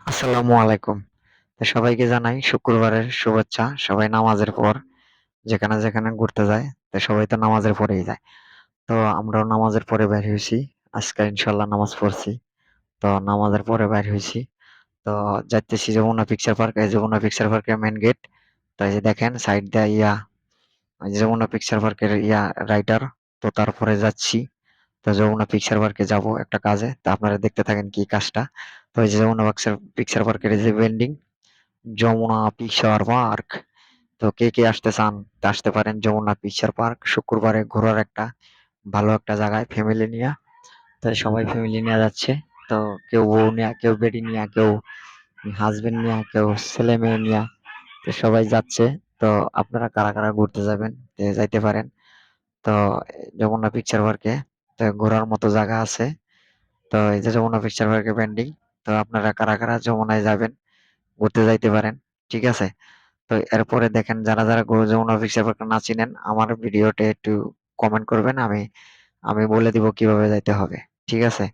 আসসালামু আলাইকুম। তো সবাইকে জানাই শুক্রবারের শুভেচ্ছা। সবাই নামাজের পর যেখানে যেখানে ঘুরতে যায়, তো সবাই তো নামাজের পরেই যায়। তো আমরাও নামাজের পরে বের হইছি। আজকে ইনশাআল্লাহ নামাজ পড়ছি। তো নামাজের পরে বের হইছি। তো যাইতেছি যমুনা পিকচার পার্ক। এই যমুনা পিকচার পার্কের মেইন গেট। তো এই যে দেখেন সাইড দিয়ে ওই যে যমুনা পিকচার পার্কের রাইডার। তো তারপরে যাচ্ছি। তো যমুনা পিকচার পার্কে যাব একটা কাজে। তো আপনারা দেখতে থাকেন কি কাজটা। তো এই যে যমুনা পিকচার পার্কের এই যে ভেন্ডিং যমুনা পিকচার পার্ক। তো কে কে আসতে চান তা আসতে পারেন যমুনা পিকচার পার্ক শুক্রবারে ঘোরার একটা ভালো একটা জায়গায় ফ্যামিলি নিয়ে। তাই সবাই ফ্যামিলি নিয়ে যাচ্ছে। তো কেউ বউ নিয়ে, কেউ বেডি নিয়ে, কেউ হাজবেন্ড নিয়ে, কেউ ছেলে মেয়ে নিয়ে, তো সবাই যাচ্ছে। তো আপনারা কারা কারা ঘুরতে যাবেন তো যাইতে পারেন। তো যমুনা পিকচার পার্কে তো ঘোরার মতো জায়গা আছে। তো এই যে যমুনা পিকচার পার্কে পেন্ডিং। তো আপনারা কারা কারা যমুনায় যাবেন ঘুরতে যাইতে পারেন। ঠিক আছে। তো এরপরে দেখেন যারা যারা যমুনা পিকচার পার্ক না চিনেন আমার ভিডিওতে একটু কমেন্ট করবেন। আমি আমি বলে দিব কিভাবে যাইতে হবে। ঠিক আছে।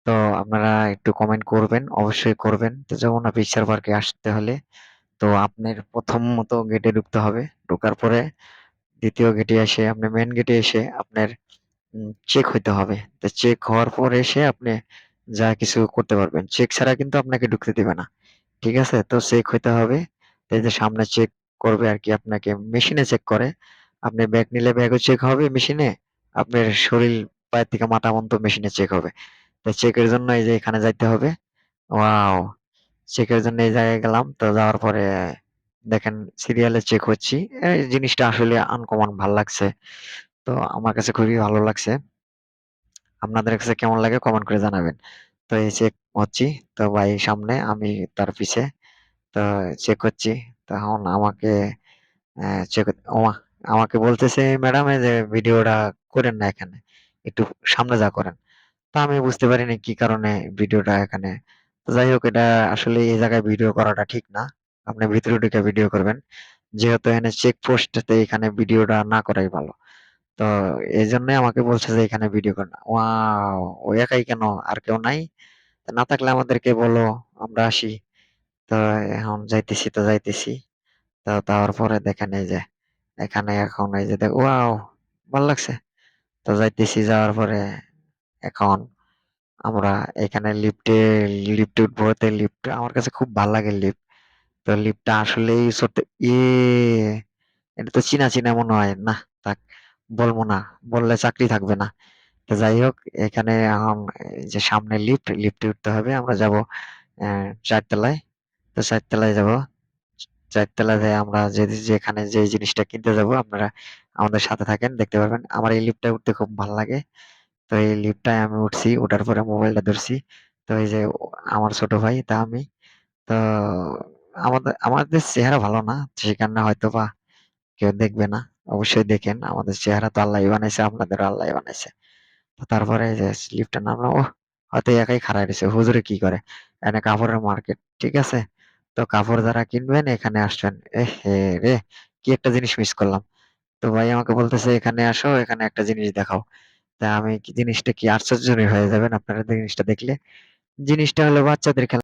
তো আপনারা একটু কমেন্ট করবেন, অবশ্যই করবেন। তো যমুনা পিকচার পার্কে আসতে হলে তো আপনার প্রথমত গেটে ঢুকতে হবে। ঢোকার পরে দ্বিতীয় গেটে এসে আপনি মেন গেটে এসে আপনার চেক হইতে হবে। তো চেক হওয়ার পর এসে আপনি যা কিছু করতে পারবেন। চেক ছাড়া কিন্তু আপনাকে ঢুকতে দিবে না। ঠিক আছে? তো চেক হইতে হবে। তো এই যে সামনে চেক করবে আরকি আপনাকে মেশিনে চেক করে। আপনি ব্যাগ নিলে ব্যাগও চেক হবে মেশিনে। আপনার শরীর পায়ের থেকে মাথা পর্যন্ত মেশিনে চেক হবে। তো চেকের জন্য এই যে এখানে যাইতে হবে। ওয়াও! চেকের জন্য এই জায়গায় গেলাম। তো যাওয়ার পরে দেখেন সিরিয়ালে চেক হচ্ছি। এই জিনিসটা আসলে আনকমন ভাল লাগছে। তো আমার কাছে খুবই ভালো লাগছে। আপনাদের কাছে কেমন লাগে কমেন্ট করে জানাবেন। তো এই চেক হচ্ছি। তো ভাই সামনে আমি তার পিছে। তো চেক করছি। তখন আমাকে চেক ওমা! আমাকে বলতেছে ম্যাডাম এই যে ভিডিওটা করেন না এখানে। একটু সামনে যা করেন। তো আমি বুঝতে পারিনি কি কারণে ভিডিওটা এখানে। তো যাই হোক এটা আসলে এই জায়গায় ভিডিও করাটা ঠিক না। আপনি ভিতরে ঢুকে ভিডিও করবেন। যেহেতু এখানে চেকপোস্টতে এখানে ভিডিওটা না করাই ভালো। তো এজন্যই আমাকে বলছে যে এখানে ভিডিও কর না। ওয়াও! ও একাই কেন? আর কেউ নাই? তো না থাকলে আমাদেরকে বলো, আমরা আসি। তো এখন যাইতেছি তো যাইতেছি। তো যাওয়ার পরে দেখেন এই যে এখানে এখন এই যে ওয়াও! ভাল লাগছে। তো যাইতেছি যাওয়ার পরে এখন আমরা এখানে লিফটে উঠবো। তো লিফট আমার কাছে খুব ভাল লাগে লিফট। তো লিফটটা আসলেই সত্যি এটা তো চীনা, চীনা মনে হয়। নাহ থাক বলবো না। বললে চাকরি থাকবে না। তো যাই হোক এখানে এখন এই যে সামনে লিফটে উঠতে হবে। আমরা যাবো ৪ তলায়। তো ৪ তলায় যাবো। ৪ তলায় যেয়ে আমরা যেখানে যে জিনিসটা কিনতে যাবো আপনারা আমাদের সাথে থাকেন দেখতে পারবেন। আমার এই লিফটটায় উঠতে খুব ভাল লাগে। তো এই লিফটটায় আমি উঠছি। উঠার পরে মোবাইলটা ধরছি। তো এই যে আমার ছোট ভাই তা আমি। তো আমাদের চেহারা ভালো না। সে কারণে হয়তোবা কেউ দেখবে না। অবশ্যই দেখেন। আমাদের চেহারা তো আল্লাহই বানাইছে, আপনাদেরও আল্লাহই বানাইছে। তো তারপরে এই যে লিফটে নামলাম। ওহ! হয়তো একাই খাড়ায় রইছে। হুজুরে কি করে? এখানে কাপড়ের মার্কেট। ঠিক আছে? তো কাপড় যারা কিনবেন এখানে আসবেন। এহে রে! কি একটা জিনিস মিস করলাম। তো ভাই আমাকে বলতেছে, "এখানে আসো, এখানে একটা জিনিস দেখাও।" তা আমি কি জিনিসটা কি আশ্চর্য হয়ে যাবেন আপনারা জিনিসটা দেখলে। জিনিসটা হলো বাচ্চাদের খেলনা।